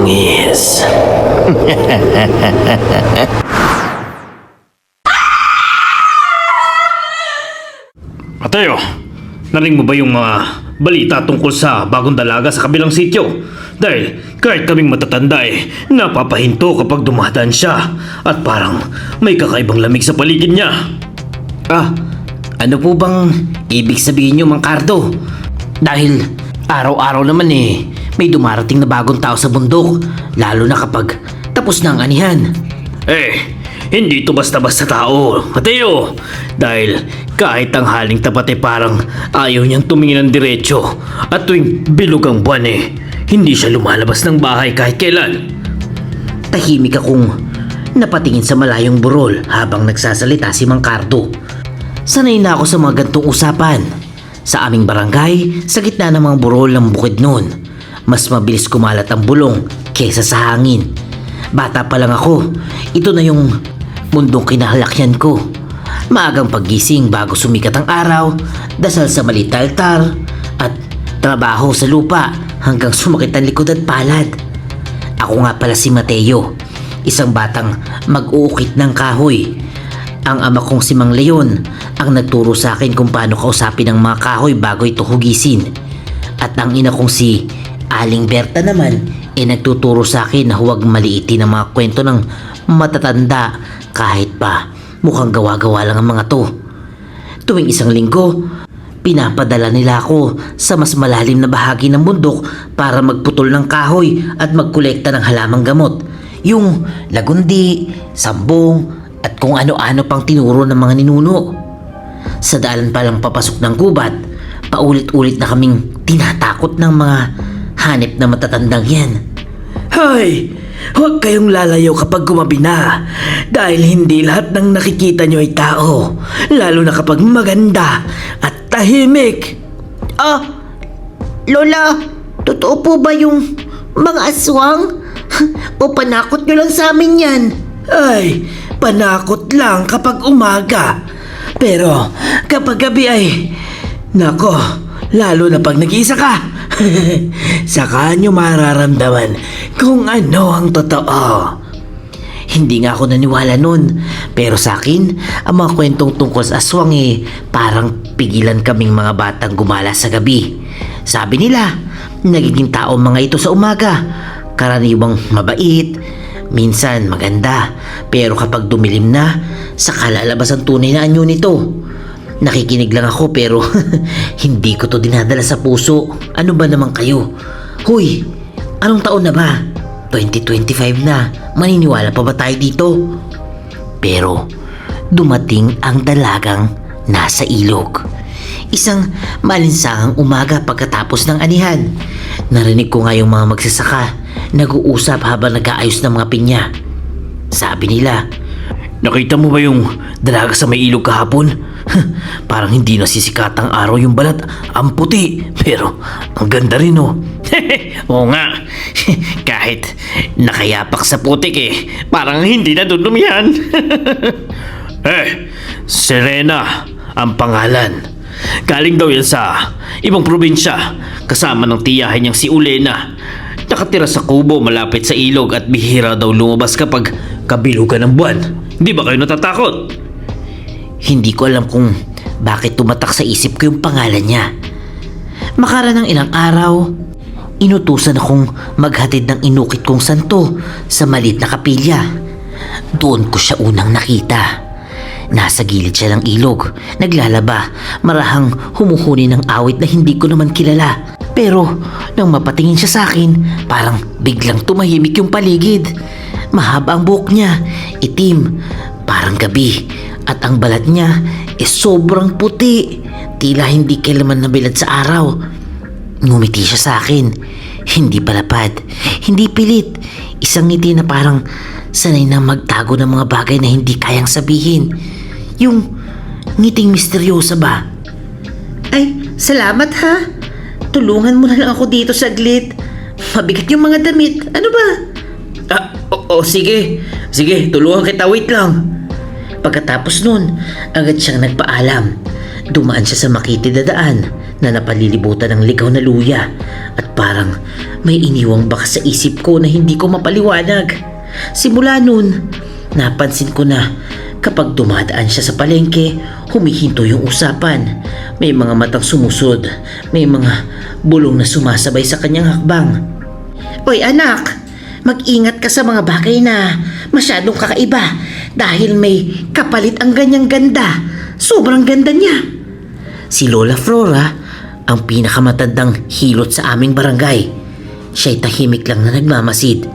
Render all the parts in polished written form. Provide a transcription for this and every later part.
bangis. Mateo, narinig mo ba yung mga balita tungkol sa bagong dalaga sa kabilang sityo? Dahil kahit kaming matatanda napapahinto kapag dumadaan siya at parang may kakaibang lamig sa paligid niya. Ano po bang ibig sabihin niyo, Mang Cardo? Dahil araw-araw naman may dumarating na bagong tao sa bundok, lalo na kapag tapos na ang anihan. Hindi to basta-basta tao, Mateo. Dahil kahit ang haling tapat parang ayaw niyang tumingin ng diretso. At tuwing bilog ang buwan hindi siya lumalabas ng bahay kahit kailan. Tahimik akong napatingin sa malayong burol habang nagsasalita si Mang Cardo. Sanay na ako sa mga gantong usapan. Sa aming barangay, sa gitna ng mga burol ng bukid noon, mas mabilis kumalat ang bulong kesa sa hangin. Bata pa lang ako, ito na yung mundong kinahalakyan ko. Maagang paggising bago sumikat ang araw, dasal sa maliit na altar, at trabaho sa lupa hanggang sumakit ang likod at palad. Ako nga pala si Mateo, isang batang mag-uukit ng kahoy. Ang ama kong si Mang Leon ang nagturo sa akin kung paano kausapin ang mga kahoy bago ito hugisin. At ang ina kong si Aling Berta naman nagtuturo sa akin na huwag maliitin ang mga kwento ng matatanda kahit pa mukhang gawa-gawa lang ang mga to. Tuwing isang linggo, pinapadala nila ako sa mas malalim na bahagi ng bundok para magputol ng kahoy at magkolekta ng halamang gamot. Yung lagundi, sambong, at kung ano-ano pang tinuro ng mga ninuno. Sa daan palang papasok ng gubat, paulit-ulit na kaming tinatakot ng mga hanep na matatandang yan. Hay! Huwag kayong lalayo kapag gumabi na. Dahil hindi lahat ng nakikita nyo ay tao. Lalo na kapag maganda at tahimik. Lola, totoo po ba yung mga aswang? O panakot nyo lang sa amin yan? Ay, panakot lang kapag umaga. Pero kapag gabi nako, lalo na pag nag-iisa ka. Saka nyo mararamdaman kung ano ang totoo. Hindi nga ako naniwala nun, pero sa akin, ang mga kwentong tungkol sa aswang parang pigilan kaming mga batang gumala sa gabi. Sabi nila, nagiging tao mga ito sa umaga, karaniwang mabait, minsan maganda, pero kapag dumilim na, saka lalabas ang tunay na anyo nito. Nakikinig lang ako pero hindi ko to dinadala sa puso. Ano ba naman kayo? Huy, anong taon na ba? 2025 na. Maniniwala pa ba tayo dito? Pero dumating ang dalagang nasa ilog. Isang malinsangang umaga pagkatapos ng anihan. Narinig ko nga yung mga magsasaka nag-uusap habang nag-aayos ng mga pinya. Sabi nila, nakita mo ba yung dalaga sa may ilog kahapon? Parang hindi nasisikat ang araw yung balat. Ang puti, pero ang ganda rin Oo nga, kahit nakayapak sa putik parang hindi nadudumihan. Serena ang pangalan. Galing daw yan sa ibang probinsya, kasama ng tiyahin niyang si Ulena. Nakatira sa kubo malapit sa ilog at bihira daw lumabas kapag kabilugan ng buwan. Di ba kayo natatakot? Hindi ko alam kung bakit tumatak sa isip ko yung pangalan niya. Makaraan ng ilang araw, inutusan akong maghatid ng inukit kong santo sa maliit na kapilya. Doon ko siya unang nakita. Nasa gilid siya ng ilog, naglalaba, marahang humuhuni ng awit na hindi ko naman kilala. Pero nang mapatingin siya sa akin, parang biglang tumahimik yung paligid. Mahaba ang buhok niya, itim, parang gabi. At ang balat niya sobrang puti, tila hindi kailaman nabilad sa araw. Ngumiti siya sa akin, hindi palapad, hindi pilit. Isang ngiti na parang sanay na magtago ng mga bagay na hindi kayang sabihin. Yung ngiting misteryosa ba? Ay, salamat ha. Tulungan mo na lang ako dito saglit. Mabigat yung mga damit. Ano ba? Sige. Sige, tulungan kita, wait lang. Pagkatapos nun, agad siyang nagpaalam. Dumaan siya sa makitid na daan. na napalilibutan ng ligaw na luya at parang may iniwang bakas sa isip ko na hindi ko mapaliwanag. Simula nun, napansin ko na kapag dumadaan siya sa palengke, humihinto yung usapan. May mga matang sumusod, may mga bulong na sumasabay sa kanyang hakbang. Oy anak, mag-ingat ka sa mga bagay na masyadong kakaiba dahil may kapalit ang ganyang ganda. Sobrang ganda niya. Si Lola Flora ang pinakamatandang hilot sa aming barangay. Siya'y tahimik lang na nagmamasid.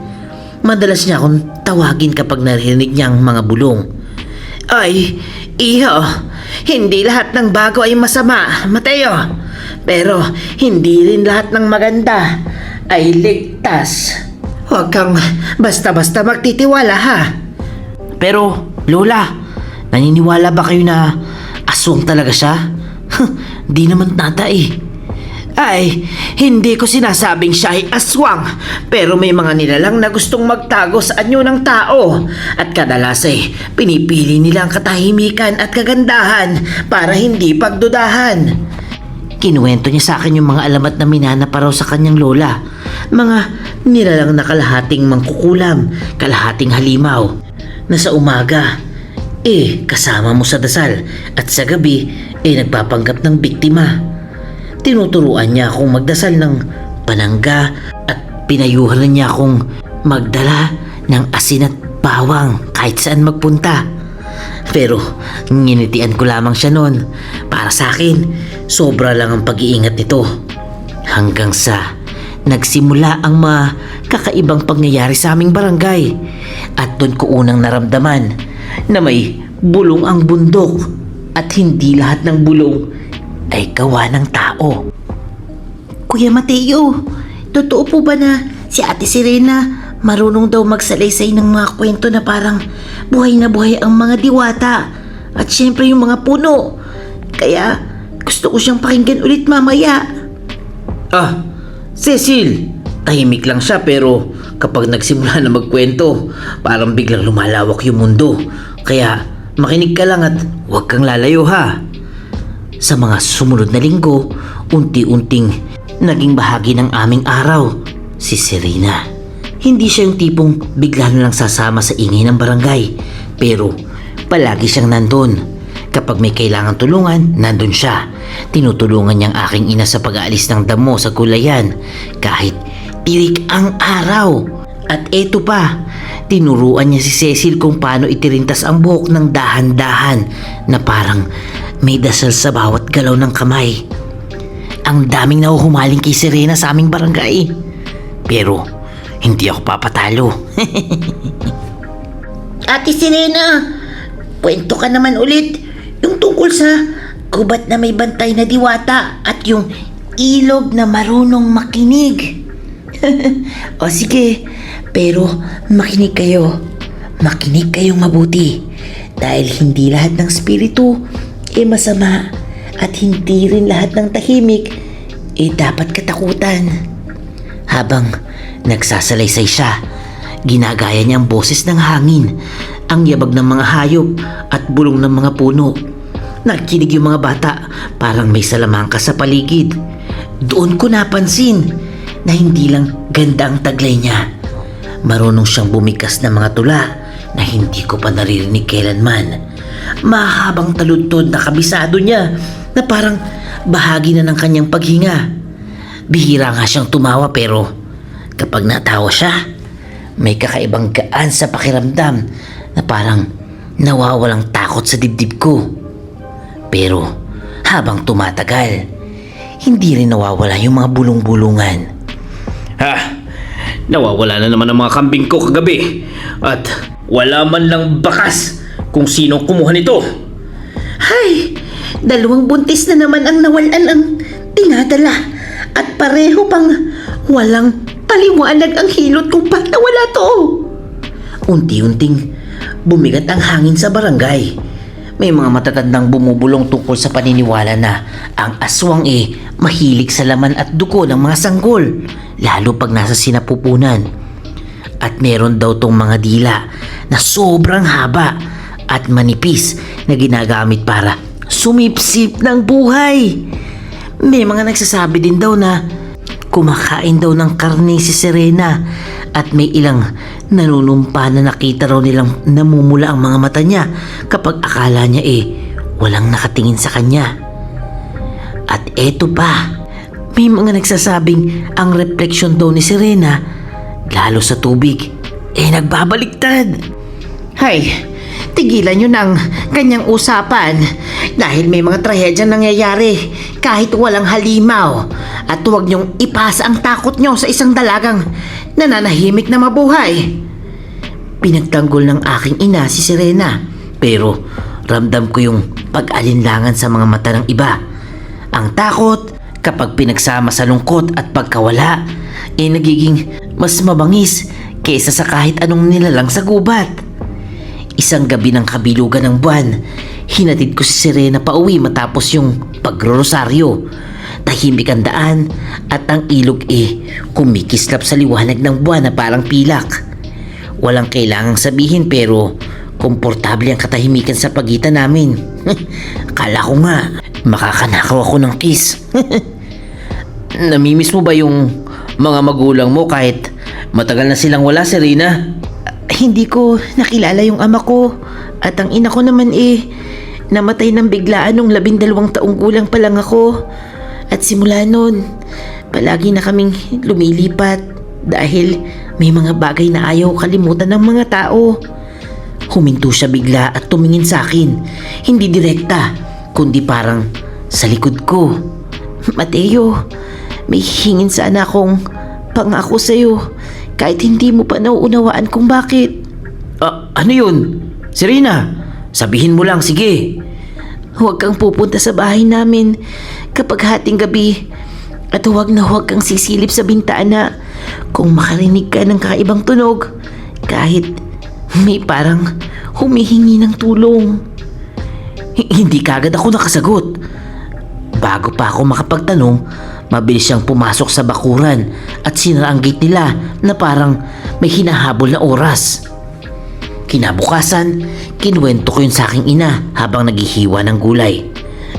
Madalas niya akong tawagin kapag narinig niya ang mga bulong. Ay, iho, hindi lahat ng bago ay masama, Mateo. Pero hindi rin lahat ng maganda ay ligtas. Huwag kang basta-basta magtitiwala ha. Pero, Lola, naniniwala ba kayo na aswang talaga siya? Di naman tata eh. Ay, hindi ko sinasabing siya ay aswang, pero may mga nilalang na gustong magtago sa anyo ng tao at kadalas ay pinipili nila ang katahimikan at kagandahan para hindi pagdudahan. Kinuwento niya sa akin yung mga alamat na minana pa raw sa kanyang lola. Mga nilalang na kalahating mangkukulam, kalahating halimaw, na sa umaga, kasama mo sa dasal at sa gabi, nagpapanggap ng biktima. Tinuturuan niya akong magdasal ng panangga at pinayuhan niya akong magdala ng asin at bawang kahit saan magpunta. Pero nginitian ko lamang siya noon. Para sa akin, sobra lang ang pag-iingat nito. Hanggang sa nagsimula ang mga kakaibang pangyayari sa aming barangay. At doon ko unang naramdaman na may bulong ang bundok at hindi lahat ng bulong ay gawa ng tao. Kuya Mateo, totoo po ba na si Ate Serena marunong daw magsalaysay ng mga kwento na parang buhay na buhay ang mga diwata at syempre yung mga puno? Kaya gusto ko siyang pakinggan ulit mamaya. Cecil, tahimik lang siya pero kapag nagsimula na magkwento, parang biglang lumalawak yung mundo. Kaya makinig ka lang at huwag kang lalayo ha. Sa mga sumunod na linggo, unti-unting naging bahagi ng aming araw si Serena. Hindi siya yung tipong bigla na lang sasama sa ingay ng barangay, pero palagi siyang nandun. Kapag may kailangan tulungan, nandun siya. Tinutulungan niyang aking ina sa pag-aalis ng damo sa gulayan kahit tirik ang araw. At eto pa, tinuruan niya si Cecil kung paano itirintas ang buhok ng dahan-dahan na parang may dasal sa bawat galaw ng kamay. Ang daming nahuhumaling kay Serena sa aming barangay. Pero hindi ako papatalo. Ate Serena, kwento ka naman ulit yung tungkol sa gubat na may bantay na diwata at yung ilog na marunong makinig. O sige, pero makinig kayo. Makinig kayong mabuti dahil hindi lahat ng spiritu masama at hindi rin lahat ng tahimik dapat katakutan. Habang nagsasalaysay siya, ginagaya niya ang boses ng hangin, ang yabag ng mga hayop at bulong ng mga puno. Nakikinig yung mga bata, parang may salamangka sa paligid. Doon ko napansin na hindi lang ganda ang taglay niya. Marunong siyang bumikas ng mga tula na hindi ko pa naririnig kailanman. Mahabang taludtod na kabisado niya na parang bahagi na ng kanyang paghinga. Bihira nga siyang tumawa pero kapag natawa siya, may kakaibang gaan sa pakiramdam na parang nawawalang takot sa dibdib ko. Pero habang tumatagal, hindi rin nawawala yung mga bulong-bulungan. Nawawala na naman ang mga kambing ko kagabi at wala man lang bakas kung sino kumuha nito. Hay, 2 buntis na naman ang nawalan ang dinadala at pareho pang walang paliwanag ang hilot kung bakit nawala to. Unti-unting bumigat ang hangin sa barangay. May mga matatandang bumubulong tungkol sa paniniwala na ang aswang mahilig sa laman at dugo ng mga sanggol, lalo pag nasa sinapupunan. At meron daw tong mga dila na sobrang haba at manipis na ginagamit para sumipsip ng buhay. may mga nagsasabi din daw na kumakain daw ng karne si Serena at may ilang nanunumpa na nakita raw nilang namumula ang mga mata niya kapag akala niya walang nakatingin sa kanya. At eto pa, may mga nagsasabing ang refleksyon daw ni Serena, lalo sa tubig, nagbabaliktad. Hay, tigilan nyo ng ganyang usapan dahil may mga trahedyang nangyayari kahit walang halimaw at huwag nyong ipasa ang takot nyo sa isang dalagang nananahimik na mabuhay. Pinagtanggol ng aking ina si Serena pero ramdam ko yung pag-alinlangan sa mga mata ng iba. Ang takot kapag pinagsama sa lungkot at pagkawala nagiging mas mabangis kaysa sa kahit anong nilalang sa gubat. Isang gabi ng kabilugan ng buwan, hinatid ko si Serena pauwi matapos yung pagrorosaryo. Tahimik ang daan at ang ilog kumikislap sa liwanag ng buwan na parang pilak. Walang kailangang sabihin pero komportable ang katahimikan sa pagitan namin. Akala ko nga makakanakaw ako ng kiss. Namimiss mo ba yung mga magulang mo kahit matagal na silang wala, Serena? Hindi ko nakilala yung ama ko at ang ina ko naman namatay ng biglaan nung 12 taong gulang pa lang ako. At simula noon, palagi na kaming lumilipat dahil may mga bagay na ayaw kalimutan ng mga tao. Huminto siya bigla at tumingin sa akin. Hindi direkta, kundi parang sa likod ko. Mateo, may hingin sana akong pangako sa'yo kahit hindi mo pa nauunawaan kung bakit. Ano yun? Serena, sabihin mo lang, sige. Huwag kang pupunta sa bahay namin kapag hating gabi at huwag na huwag kang sisilip sa bintana kung makarinig ka ng kakaibang tunog kahit may parang humihingi ng tulong. Hindi kagad ako nakasagot. Bago pa ako makapagtanong, mabilis siyang pumasok sa bakuran at sinara ang gate nila na parang may hinahabol na oras. Kinabukasan, kinuwento ko yun sa aking ina habang naghihiwa ng gulay.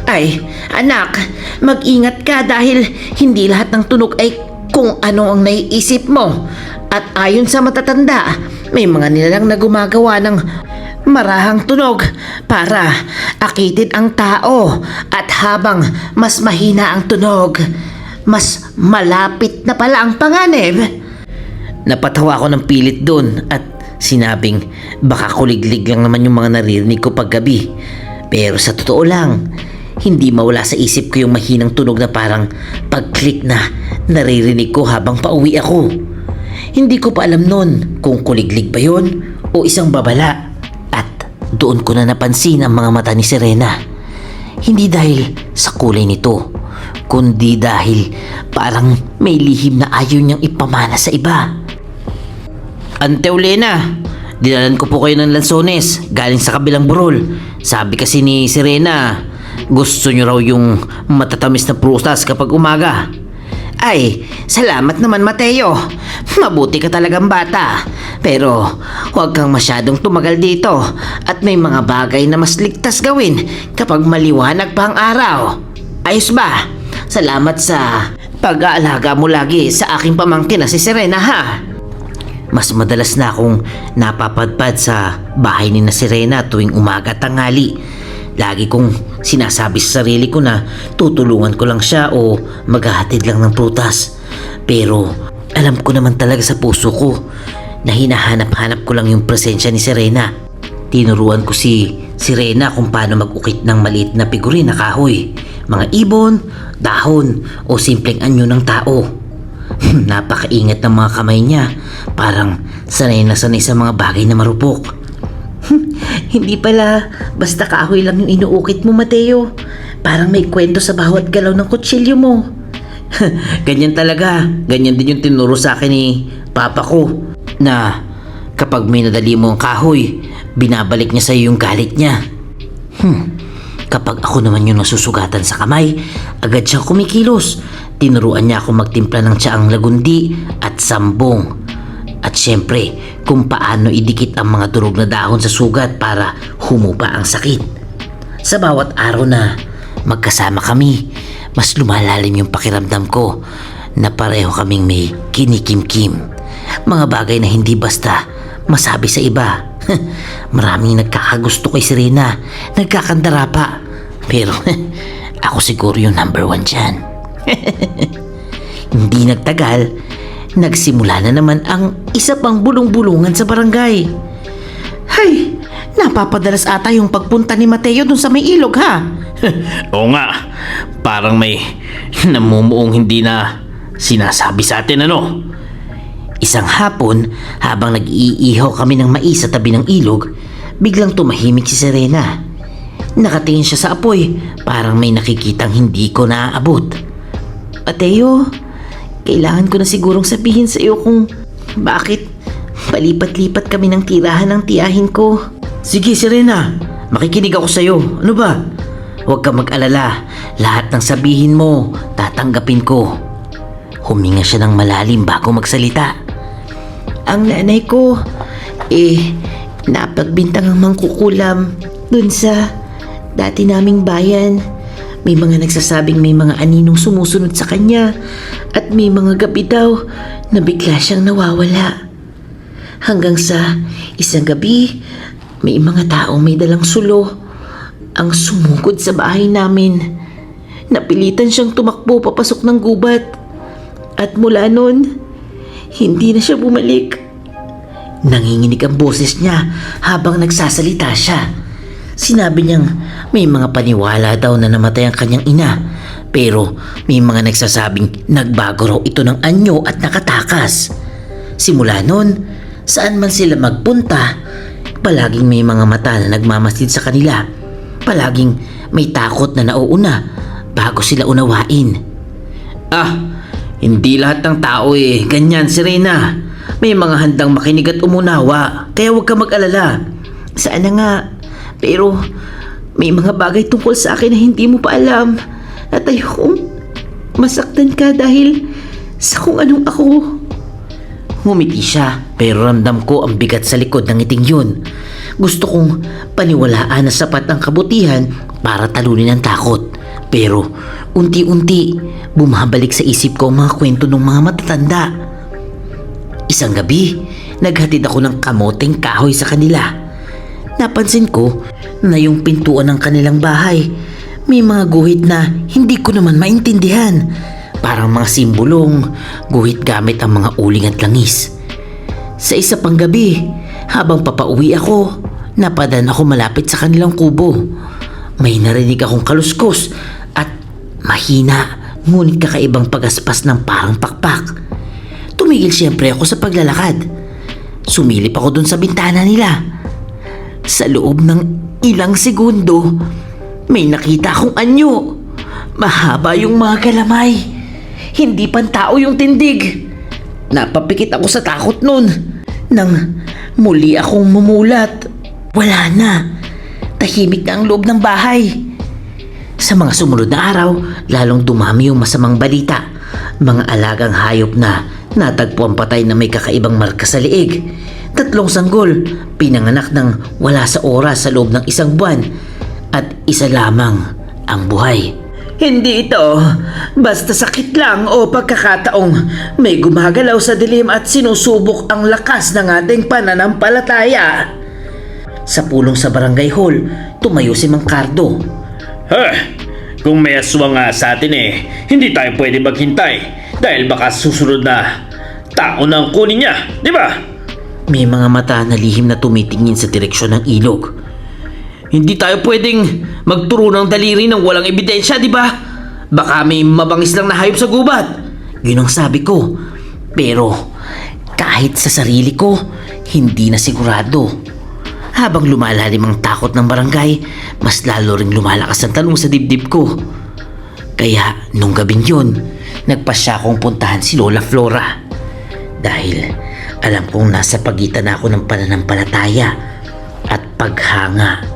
Ay, anak, mag-ingat ka dahil hindi lahat ng tunog ay kung ano ang naiisip mo. At ayon sa matatanda, may mga nilalang na gumagawa ng marahang tunog para akitin ang tao at habang mas mahina ang tunog, mas malapit na pala ang panganib. Napatawa ako ng pilit doon at sinabing baka kuliglig lang naman yung mga naririnig ko paggabi. Pero sa totoo lang, hindi mawala sa isip ko yung mahinang tunog na parang pag-click na naririnig ko habang pauwi ako. Hindi ko pa alam noon kung kuliglig ba yun o isang babala. At doon ko na napansin ang mga mata ni Serena. Hindi dahil sa kulay nito, kundi dahil parang may lihim na ayaw niyang ipamana sa iba. Ante Olena, dinalan ko po kayo ng lansones galing sa kabilang burol. Sabi kasi ni Serena, gusto niyo raw yung matatamis na prutas kapag umaga. Ay, salamat naman Mateo. Mabuti ka talagang bata. Pero huwag kang masyadong tumagal dito at may mga bagay na mas ligtas gawin kapag maliwanag pa ang araw. Ayos ba? Salamat sa pag-aalaga mo lagi sa aking pamangkin na si Serena ha. Mas madalas na akong napapadpad sa bahay ni na Serena tuwing umaga at tanghali. Lagi kong sinasabi sa sarili ko na tutulungan ko lang siya o maghahatid lang ng prutas. Pero alam ko naman talaga sa puso ko na hinahanap-hanap ko lang yung presensya ni Serena. Tinuruan ko si Serena kung paano mag-ukit ng maliit na figurin na kahoy, mga ibon, dahon o simpleng anyo ng tao. Napakaingat ng mga kamay niya. Parang sanay na sanay sa mga bagay na marupok. Hindi pala basta kahoy lang yung inuukit mo Mateo. Parang may kwento sa bawat galaw ng kutsilyo mo. Ganyan talaga. Ganyan din yung tinuro sa akin ni Papa ko. Na kapag may nadali mo ang kahoy, binabalik niya sa iyo yung galit niya. Kapag ako naman yung nasusugatan sa kamay, agad siyang kumikilos. Tinuruan niya ako magtimpla ng tsaang lagundi at sambong. At syempre, kung paano idikit ang mga durog na dahon sa sugat para humupa ang sakit. Sa bawat araw na magkasama kami, mas lumalalim yung pakiramdam ko na pareho kaming may kinikim-kim. Mga bagay na hindi basta masabi sa iba. Maraming nagkakagusto kay Serena, nagkakandara pa. Pero ako siguro yung number 1 dyan. Hindi nagtagal, nagsimula na naman ang isa pang bulong-bulungan sa barangay. Hay, napapadalas ata yung pagpunta ni Mateo dun sa may ilog ha. Oo nga, parang may namumuong hindi na sinasabi sa atin ano. Isang hapon, habang nag-iihaw kami ng mais sa tabi ng ilog, biglang tumahimik si Serena. Nakatingin siya sa apoy, parang may nakikitang hindi ko naaabot. Mateo, kailangan ko na sigurong sabihin sa iyo kung bakit palipat-lipat kami ng tirahan ng tiyahin ko. Sige Serena, makikinig ako sa'yo. Ano ba? Huwag ka mag-alala, lahat ng sabihin mo, tatanggapin ko. Huminga siya ng malalim bago magsalita. Ang nanay ko, napagbintang ang mangkukulam dun sa dati naming bayan. May mga nagsasabing may mga aninong sumusunod sa kanya at may mga gabi daw na bigla siyang nawawala. Hanggang sa isang gabi, may mga taong may dalang sulo ang sumugod sa bahay namin. Napilitan siyang tumakbo papasok ng gubat. At mula noon, hindi na siya bumalik. Nanginginig ang boses niya habang nagsasalita siya. Sinabi niyang may mga paniwala daw na namatay ang kanyang ina. Pero may mga nagsasabing nagbago raw ito ng anyo at nakatakas. Simula noon, saan man sila magpunta, palaging may mga mata na nagmamasid sa kanila. Palaging may takot na nauuna bago sila unawain. Hindi lahat ng tao ganyan Serena. May mga handang makinig at umunawa, kaya huwag ka mag-alala. Sana nga, pero may mga bagay tungkol sa akin na hindi mo pa alam. At ayokong masaktan ka dahil sa kung anong ako. Ngumiti siya, pero ramdam ko ang bigat sa likod ng ngiting yun. Gusto kong paniwalaan na sapat ang kabutihan para talunin ang takot. Pero unti-unti bumabalik sa isip ko ang mga kwento ng mga matatanda. Isang gabi, naghatid ako ng kamoteng kahoy sa kanila. Napansin ko na yung pintuan ng kanilang bahay may mga guhit na hindi ko naman maintindihan. Parang mga simbolong guhit gamit ang mga uling at langis. Sa isa pang gabi, habang papauwi ako, napadaan ako malapit sa kanilang kubo. May narinig akong kaluskos at mahina ngunit kakaibang pagaspas ng parang pakpak. Tumigil siyempre ako sa paglalakad. Sumilip ako dun sa bintana nila. Sa loob ng ilang segundo, may nakita akong anyo. Mahaba yung mga galamay. Hindi pantao yung tindig. Napapikit ako sa takot nun. Nang muli akong mumulat, wala na. Tahimik na ang loob ng bahay. Sa mga sumunod na araw, lalong dumami yung masamang balita. Mga alagang hayop na natagpuan patay na may kakaibang marka sa liig. 3 sanggol, pinanganak ng wala sa oras sa loob ng 1 buwan. At isa lamang ang buhay. Hindi ito basta sakit lang o pagkakataong may gumagalaw sa dilim at sinusubok ang lakas ng ating pananampalataya. Sa pulong sa barangay hall, tumayo si Mang Cardo. Kung may aswang nga sa atin hindi tayo pwede maghintay dahil baka susunod na tao na ang kunin niya, di ba? May mga mata na lihim na tumitingin sa direksyon ng ilog. Hindi tayo pwedeng magturo ng daliri ng walang ebidensya, di ba? Baka may mabangis lang na hayop sa gubat. Yun ang sabi ko. Pero kahit sa sarili ko, hindi na sigurado. Habang lumalalim ang takot ng barangay, mas lalo ring lumalakas ang talong sa dibdib ko. Kaya nung gabing yun, nagpasya akong puntahan si Lola Flora. Dahil alam kong nasa pagitan ako ng pananampalataya at paghanga.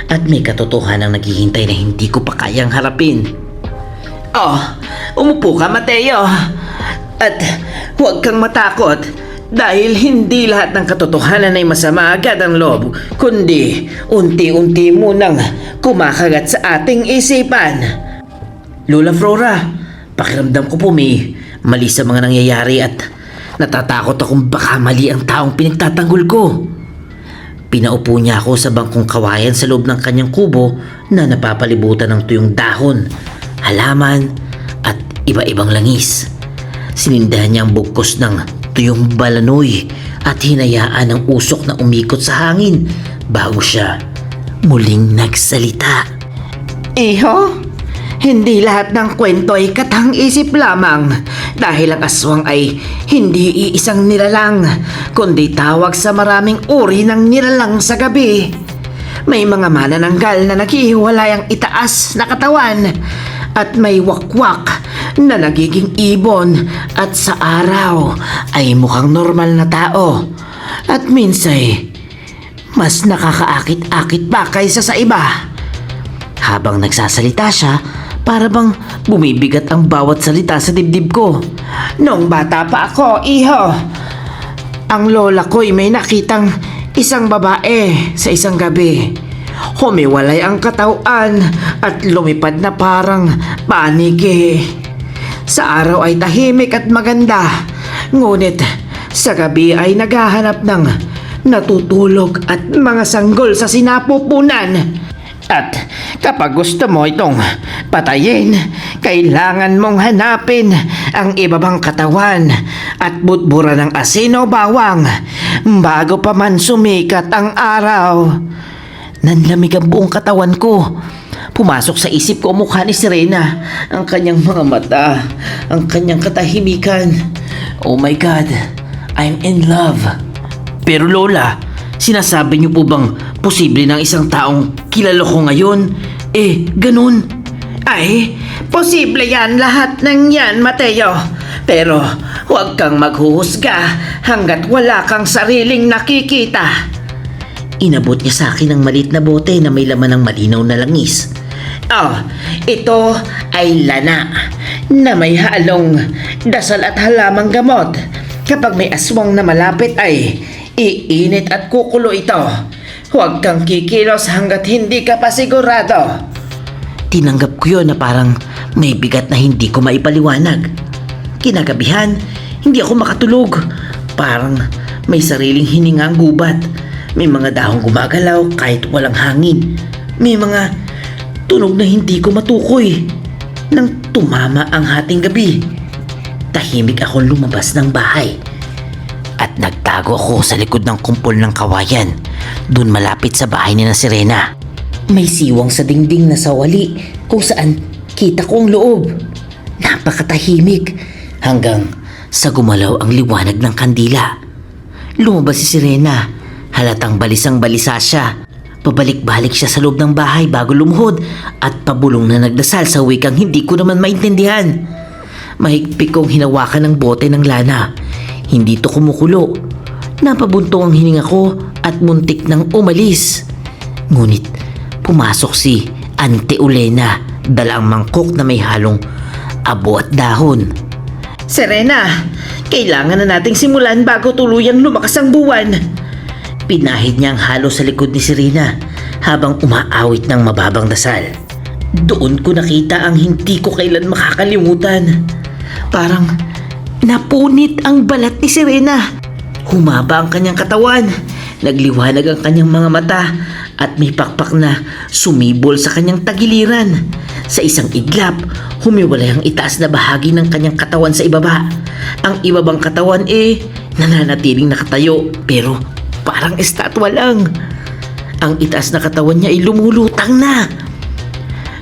At may katotohanan ang naghihintay na hindi ko pa kayang harapin. Umupo ka, Mateo. At huwag kang matakot. Dahil hindi lahat ng katotohanan ay masama agad ang loob, kundi unti-unti munang kumakagat sa ating isipan. Lola Flora, pakiramdam ko po may mali sa mga nangyayari at natatakot akong baka mali ang taong pinagtatanggol ko. Pinaupo niya ako sa bangkong kawayan sa loob ng kanyang kubo na napapalibutan ng tuyong dahon, halaman at iba-ibang langis. Sinindahan niya ang bugkos ng tuyong balanoy at hinayaan ang usok na umikot sa hangin bago siya muling nagsalita. Iho, hindi lahat ng kwento ay katang-isip lamang dahil ang aswang ay hindi iisang nilalang kundi tawag sa maraming uri ng nilalang sa gabi. May mga manananggal na naghihiwalay ang itaas na katawan at may wakwak na nagiging ibon at sa araw ay mukhang normal na tao at minsay mas nakakaakit-akit pa kaysa sa iba. Habang nagsasalita siya, para bang bumibigat ang bawat salita sa dibdib ko. Noong bata pa ako, iho, ang lola ko'y may nakitang isang babae sa isang gabi. Humiwalay ang katawan at lumipad na parang paniki. Sa araw ay tahimik at maganda, ngunit sa gabi ay naghahanap ng natutulog at mga sanggol sa sinapupunan. At kapag gusto mo itong patayin, kailangan mong hanapin ang ibabang katawan at butbura ng asin o bawang bago pa man sumikat ang araw. Nanlamig ang buong katawan ko. Pumasok sa isip ko ang mukha ni Serena, ang kanyang mga mata, ang kanyang katahimikan. Oh my God, I'm in love. Pero Lola, sinasabi niyo po bang posible ng isang taong kilala ko ngayon? Ganun. Ay, posible yan, lahat ng yan, Mateo. Pero huwag kang maghuhusga hanggat wala kang sariling nakikita. Inabot niya sa akin ang maliit na bote na may laman ng malinaw na langis. Ito ay lana na may halong dasal at halamang gamot. Kapag may aswang na malapit ay iinit at kukulo ito. Huwag kang kikilos hanggat hindi ka pa sigurado. Tinanggap ko yun na parang may bigat na hindi ko maipaliwanag. Kinagabihan, hindi ako makatulog. Parang may sariling hininga ang gubat. May mga dahong gumagalaw kahit walang hangin. May mga tunog na hindi ko matukoy. Nang tumama ang hating gabi, tahimik akong lumabas ng bahay. At nagtago ako sa likod ng kumpol ng kawayan, dun malapit sa bahay ni na Serena. May siwang sa dingding na sawali kung saan kita ko ang loob. Napakatahimik hanggang sa gumalaw ang liwanag ng kandila. Lumabas si Serena, halatang balisang-balisa siya. Pabalik-balik siya sa loob ng bahay bago lumuhod at pabulong na nagdasal sa wikang hindi ko naman maintindihan. Mahigpit kong hinawakan ng bote ng lana. Hindi to kumukulo. Napabuntong ang hininga ko at muntik nang umalis. Ngunit pumasok si Auntie Ulena, dala ang mangkok na may halong abo at dahon. Serena, kailangan na nating simulan bago tuluyang lumakas ang buwan. Pinahid niya ang halo sa likod ni Serena habang umaawit ng mababang dasal. Doon ko nakita ang hindi ko kailan makakalimutan. Parang napunit ang balat ni Serena. Humaba ang kanyang katawan, nagliwanag ang kanyang mga mata at may pakpak na sumibol sa kanyang tagiliran. Sa isang iglap, humiwalay ang itaas na bahagi ng kanyang katawan sa ibaba. Ang ibabang katawan nananatiling nakatayo pero parang estatwa lang. Ang itaas na katawan niya ay lumulutang na.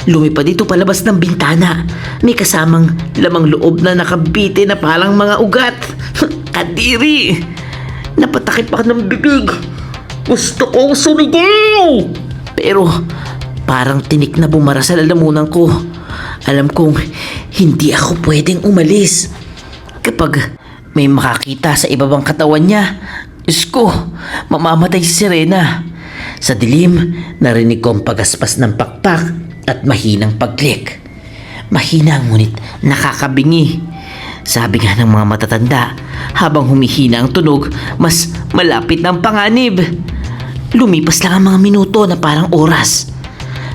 Lumipad ito palabas ng bintana. May kasamang lamang loob na nakabiti na parang mga ugat. Kadiri! Napatakip ako ng bibig. Gusto kong sumigaw! Pero parang tinik na bumara sa lalamunan ko. Alam kong hindi ako pwedeng umalis. Kapag may makakita sa ibabang katawan niya, Diyos ko, mamamatay si Serena. Sa dilim, narinig ko ang pagaspas ng pakpak at mahinang pagklik. Mahina ngunit nakakabingi. Sabi nga ng mga matatanda, habang humihina ang tunog, mas malapit ng panganib. Lumipas lang ang mga minuto na parang oras.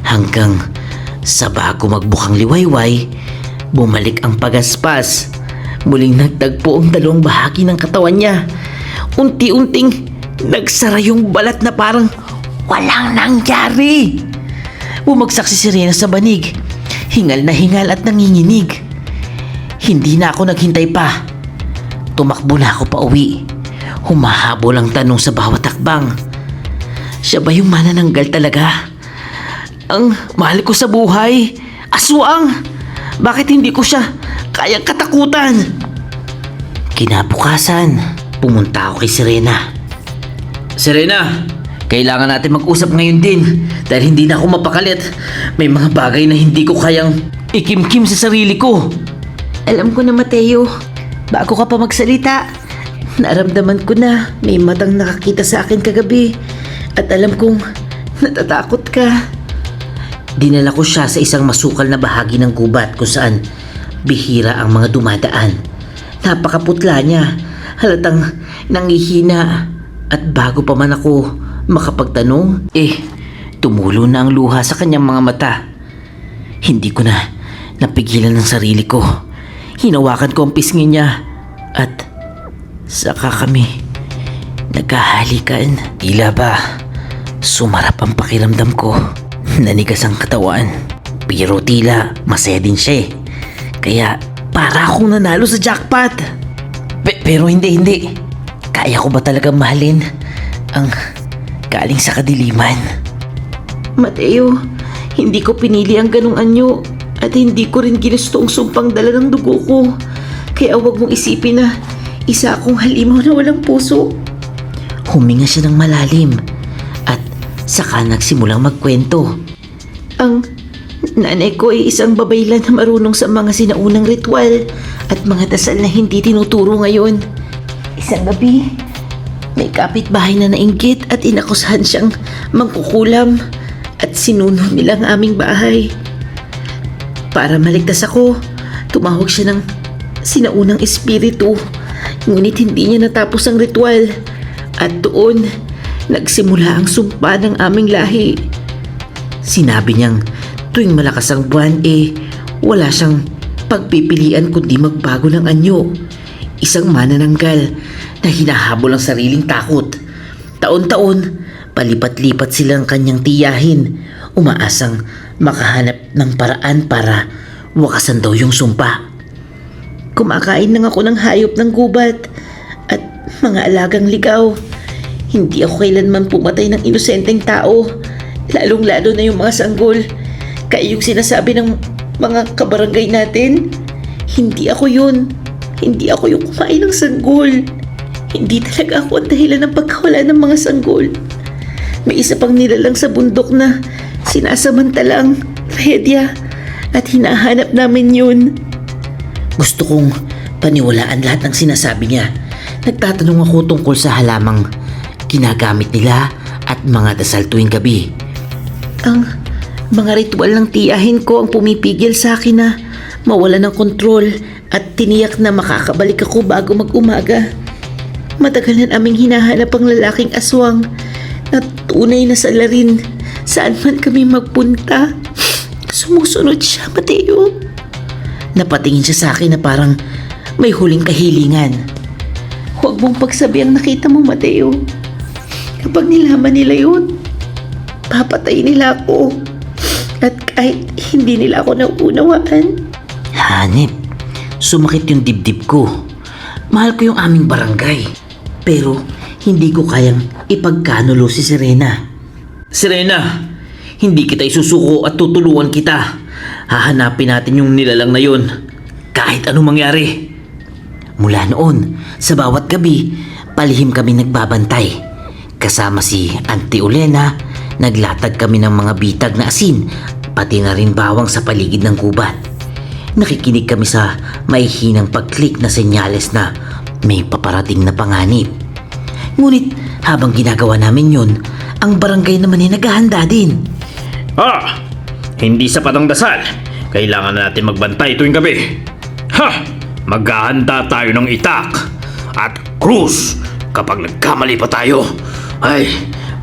Hanggang sa bago magbukang liwayway, Bumalik ang pagaspas. Muling nagtagpo ang dalawang bahagi ng katawan niya. Unti-unting nagsara yung balat na parang walang nangyari. Bumagsak si Serena sa banig. Hingal na hingal at nanginginig. Hindi na ako naghintay pa. Tumakbo na ako pa uwi. Humahabol ang tanong sa bawat takbang. Siya ba yung manananggal talaga? Ang mahal ko sa buhay. Aswang! Bakit hindi ko siya kayang katakutan? Kinabukasan, pumunta ako kay Serena. Serena, kailangan natin mag-usap ngayon din dahil hindi na ako mapakalit. May mga bagay na hindi ko kayang ikimkim sa sarili ko. Alam ko na, Mateo. Bago ka pa magsalita, naramdaman ko na may matang nakakita sa akin kagabi. At alam kong natatakot ka. Dinala ko siya sa isang masukal na bahagi ng gubat kung saan bihira ang mga dumadaan. Napakaputla niya, halatang nangihina. At bago pa man ako makapagtanong, tumulo na ang luha sa kanyang mga mata. Hindi ko na napigilan ang sarili ko. Hinawakan ko ang pisngi niya at saka kami nagkahalikan. Tila ba sumarap ang pakiramdam ko. Nanigas ang katawan. Pero tila masaya din siya eh. Kaya para akong nanalo sa jackpot. Pero hindi. Kaya ko ba talagang mahalin ang galing sa kadiliman? Mateo, hindi ko pinili ang ganong anyo at hindi ko rin ginusto ang sumpang dala ng dugo ko. Kaya huwag mong isipin na isa akong halimaw na walang puso. Huminga siya ng malalim at saka nagsimulang magkwento. Ang nanay ko ay isang babaylan na marunong sa mga sinaunang ritual at mga dasal na hindi tinuturo ngayon. Isang gabi, may kapitbahay na nainggit at inakusahan siyang mangkukulam at sinuno nila ang aming bahay. Para maligtas ako, tumawag siya ng sinaunang espiritu. Ngunit hindi niya natapos ang ritual at doon nagsimula ang sumpa ng aming lahi. Sinabi niyang tuwing malakas ang buwan wala siyang pagpipilian kundi magbago ng anyo. Isang manananggal na hinahabol ang sariling takot. Taon-taon, palipat-lipat silang kanyang tiyahin, umaasang makahanap ng paraan para wakasan daw yung sumpa. Kumakain lang ako ng hayop ng gubat at mga alagang ligaw. Hindi ako kailanman pumatay ng inosenteng tao, lalong-lalo na yung mga sanggol. Kaya yung sinasabi ng mga kabarangay natin, hindi ako yun. Hindi ako yung kumain ng sanggol. Hindi talaga ako ang dahilan ng pagkawala ng mga sanggol. May isa pang nilalang sa bundok na sinasamantalang Redya at hinahanap namin yun. Gusto kong paniwalaan lahat ng sinasabi niya. Nagtatanong ako tungkol sa halamang ginagamit nila at mga dasal tuwing gabi. Ang mga ritual ng tiyahin ko ang pumipigil sa akin na mawala ng kontrol at tiniyak na makakabalik ako bago mag-umaga. Matagal na aming hinahanap ang lalaking aswang na tunay na salarin saan man kami magpunta. Sumusunod siya, Mateo. Napatingin siya sa akin na parang may huling kahilingan. Huwag mong pagsabi ang nakita mo, Mateo. Kapag nilaman nila yun, papatay nila ako. At kahit hindi nila ako nauunawaan. Hanip, sumakit yung dibdib ko. Mahal ko yung aming barangay. Pero hindi ko kayang ipagkanulo si Serena. Serena, hindi kita isusuko at tutulungan kita. Hahanapin natin yung nilalang na yun. Kahit anong mangyari. Mula noon, sa bawat gabi, palihim kami nagbabantay. Kasama si Auntie Olena, naglatag kami ng mga bitag na asin, pati na rin bawang sa paligid ng gubat. Nakikinig kami sa maihinang pag-click na senyales na may paparating na panganib. Ngunit habang ginagawa namin yun, ang barangay naman ay naghahanda din. Hindi sapat ang dasal. Kailangan na natin magbantay tuwing gabi. Maghahanda tayo ng itak at krus. Kapag nagkamali pa tayo, ay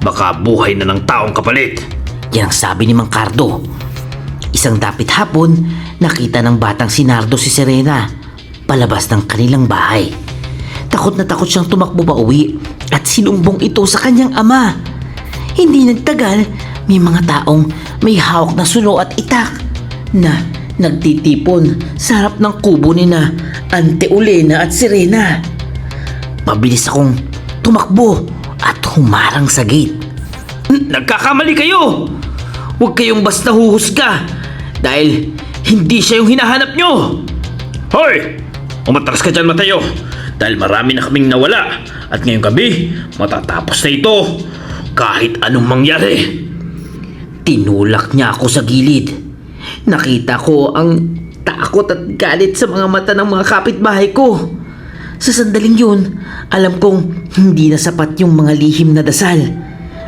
baka buhay na ng taong kapalit. Yan ang sabi ni Mang Cardo. Isang dapit hapon, nakita ng batang si Nardo si Serena palabas ng kanilang bahay. Takot na takot siyang tumakbo pa uwi at sinumbong ito sa kanyang ama. Hindi nagtagal, may mga taong may hawak na sulo at itak na nagtitipon sa harap ng kubo ni na Ante Elena at Serena. Mabilis akong tumakbo at humarang sa gate. Nagkakamali kayo! Huwag kayong basta huhusga dahil hindi siya yung hinahanap nyo! Hoy! Umatras ka dyan, Mateo! Dahil marami na kaming nawala at ngayong gabi, matatapos na ito kahit anong mangyari. Tinulak niya ako sa gilid. Nakita ko ang takot at galit sa mga mata ng mga kapitbahay ko. Sa sandaling yun, alam kong hindi na sapat yung mga lihim na dasal.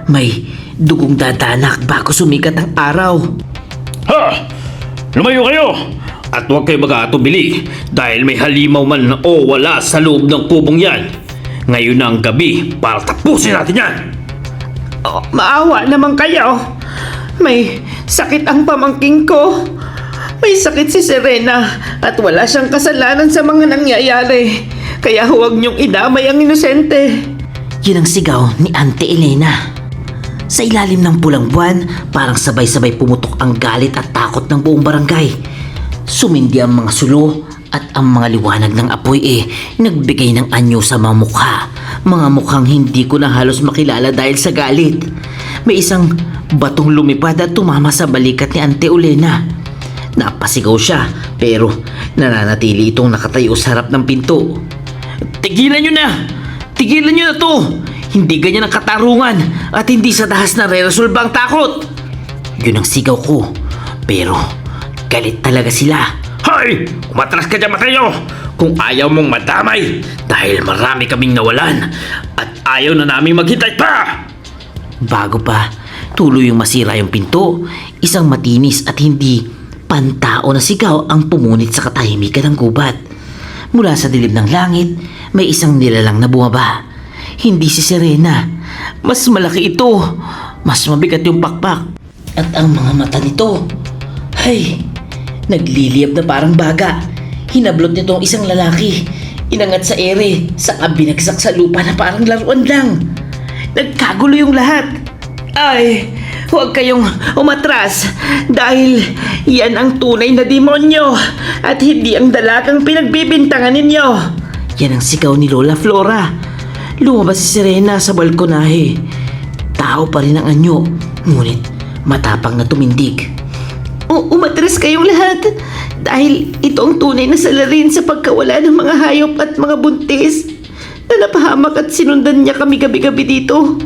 May dugong dadanak bago sumikat ang araw. Ha! Lumayo kayo! At huwag kayo mag-aatubili dahil may halimaw man o wala sa loob ng kubong yan. Ngayon na ang gabi para tapusin natin yan! Oh, maawa naman kayo. May sakit ang pamangking ko. May sakit si Serena at wala siyang kasalanan sa mga nangyayari. Kaya huwag niyong idamay ang inosente. Yun ang sigaw ni Ante Elena. Sa ilalim ng pulang buwan, parang sabay-sabay pumutok ang galit at takot ng buong barangay. Sumindi ang mga sulo at ang mga liwanag ng apoy nagbigay ng anyo sa mga mukha. Mga mukhang hindi ko na halos makilala dahil sa galit. May isang batong lumipad at tumama sa balikat ni Ante Elena. Napasigaw siya pero nananatili itong nakatayo sa harap ng pinto. Tigilan nyo na! Tigilan nyo na to! Hindi ganyan ang katarungan at hindi sa dahas na re-resolve ang takot! Yun ang sigaw ko pero galit talaga sila. Hoy! Umatras ka dyan, Mateo! Kung ayaw mong madamay dahil marami kaming nawalan at ayaw na namin maghintay pa! Bago pa tuloy yung masira yung pinto, isang matinis at hindi pantao na sigaw ang pumunit sa katahimikan ng gubat. Mula sa dilim ng langit, may isang nilalang na bumaba. Hindi si Serena. Mas malaki ito. Mas mabigat yung pakpak. At ang mga mata nito, ay, nagliliyab na parang baga. Hinablot nito ang isang lalaki. Inangat sa ere, saka binagsak sa lupa na parang laruan lang. Nagkagulo yung lahat. Ay, huwag kayong umatras dahil yan ang tunay na demonyo at hindi ang dalagang pinagbibintangan ninyo. Yan ang sigaw ni Lola Flora. Lumabas si Serena sa balkonahe. Tao pa rin ang anyo, ngunit matapang na tumindig. Umatras kayong lahat dahil ito ang tunay na salarin sa pagkawala ng mga hayop at mga buntis na napahamak at sinundan niya kami gabi-gabi dito.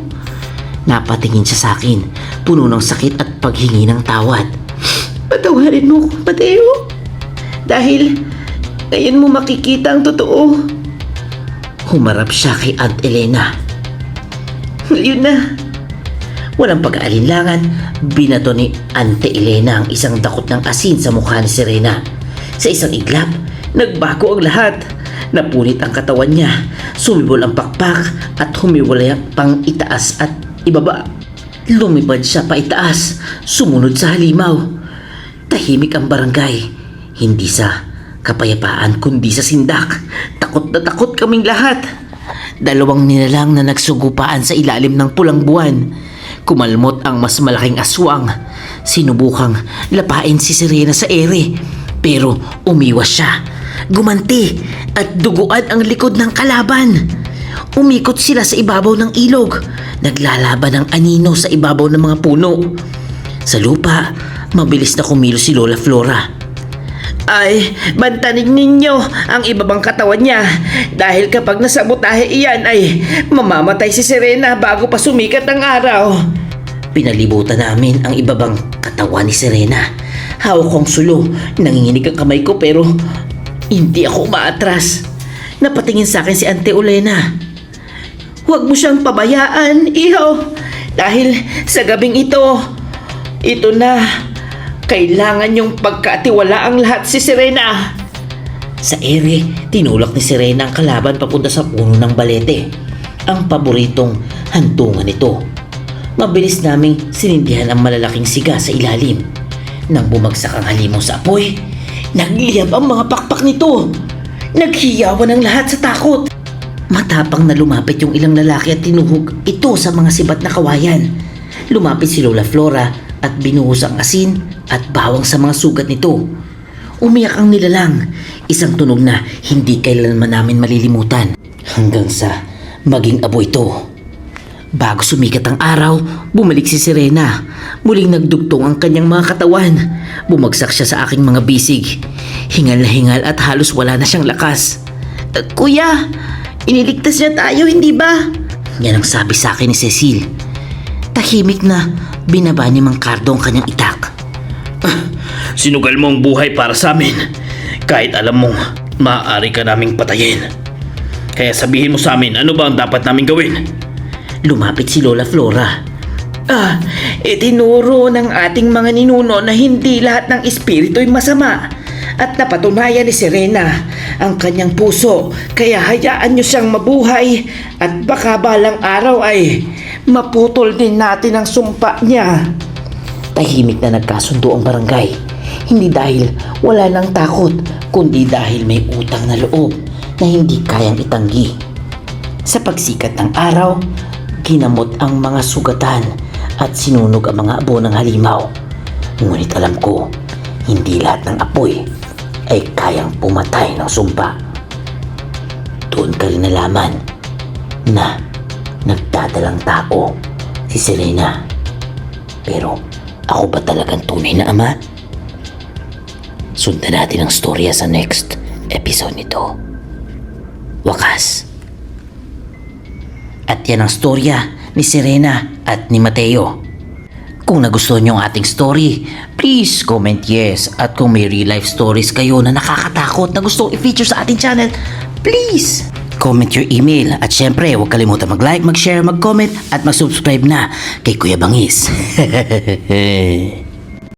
Napatingin siya sa akin, puno ng sakit at paghingi ng tawad. Patawarin mo ko, Mateo. Dahil ngayon mo makikita ang totoo. Humarap siya kay Aunt Elena. Ngayon na. Walang pag-aalinlangan, binato ni Ante Elena ang isang dakot ng asin sa mukha ni Serena. Sa isang iglap, nagbago ang lahat. Napunit ang katawan niya, sumibol ang pakpak at humiwalay pang itaas at ibaba. Lumipad siya pa itaas, sumunod sa halimaw. Tahimik ang barangay, hindi sa kapayapaan kundi sa sindak. Takot na takot kaming lahat. Dalawang nilalang na nagsugupaan sa ilalim ng pulang buwan. Kumalmot ang mas malaking aswang. Sinubukang lapain si Serena sa ere, pero umiwas siya. Gumanti at duguan ang likod ng kalaban. Umikot sila sa ibabaw ng ilog. Naglalaban ng anino sa ibabaw ng mga puno. Sa lupa, mabilis na kumilos si Lola Flora. Ay, bantanig ninyo ang ibabang katawan niya dahil kapag nasabotahe iyan ay mamamatay si Serena bago pa sumikat ang araw. Pinalibutan namin ang ibabang katawan ni Serena. Hawak kong sulo, nanginginig ang kamay ko pero hindi ako umaatras. Napatingin sa akin si Ante Elena. Huwag mo siyang pabayaan, iho. Dahil sa gabing ito na, kailangan yung pagkatiwala ang lahat si Serena. Sa ere, tinulak ni Serena ang kalaban papunta sa puno ng balete. Ang paboritong hantungan nito. Mabilis naming sinindihan ang malalaking siga sa ilalim. Nang bumagsak ang halimaw sa apoy, Nagliyab ang mga pakpak nito. Naghiyawan ang lahat sa takot. Matapang na lumapit yung ilang lalaki at tinuhog ito sa mga sibat na kawayan. Lumapit si Lola Flora at binuhos ang asin at bawang sa mga sugat nito. Umiyak ang nilalang, isang tunog na hindi kailanman namin malilimutan. Hanggang sa maging abo ito. Bago sumikat ang araw, bumalik si Serena. Muling nagdugtong ang kanyang mga katawan. Bumagsak siya sa aking mga bisig. Hingal na hingal at halos wala na siyang lakas. Kuya, iniligtas niya tayo, hindi ba? Yan ang sabi sa akin ni Cecil. Tahimik na binaba ni Mang Cardo ang kanyang itak. Sinugal mo ang buhay para sa amin. Kahit alam mong maaari ka naming patayin. Kaya sabihin mo sa amin, ano ba ang dapat namin gawin? Lumapit si Lola Flora. Itinuro ng ating mga ninuno na hindi lahat ng espirito'y masama. At napatunayan ni Serena ang kanyang puso, kaya hayaan niyo siyang mabuhay at baka balang araw ay maputol din natin ang sumpa niya. Tahimik na nagkasundo ang barangay. Hindi dahil wala nang takot, kundi dahil may utang na loob na hindi kayang itanggi. Sa pagsikat ng araw, ginamot ang mga sugatan at sinunog ang mga abo ng halimaw. Ngunit alam ko, hindi lahat ng apoy ay kayang pumatay ng sumpa. Doon ka rin nalaman na nagdadalang tao si Serena. Pero ako ba talagang tunay na ama? Sundan natin ang storya sa next episode nito. Wakas. At yan ang storya ni Serena at ni Mateo. Kung nagustuhan niyo ang ating story, please comment yes. At kung may real life stories kayo na nakakatakot na gusto i-feature sa ating channel, please comment your email. At syempre, huwag kalimutan mag-like, mag-share, mag-comment at mag-subscribe na kay Kuya Bangis.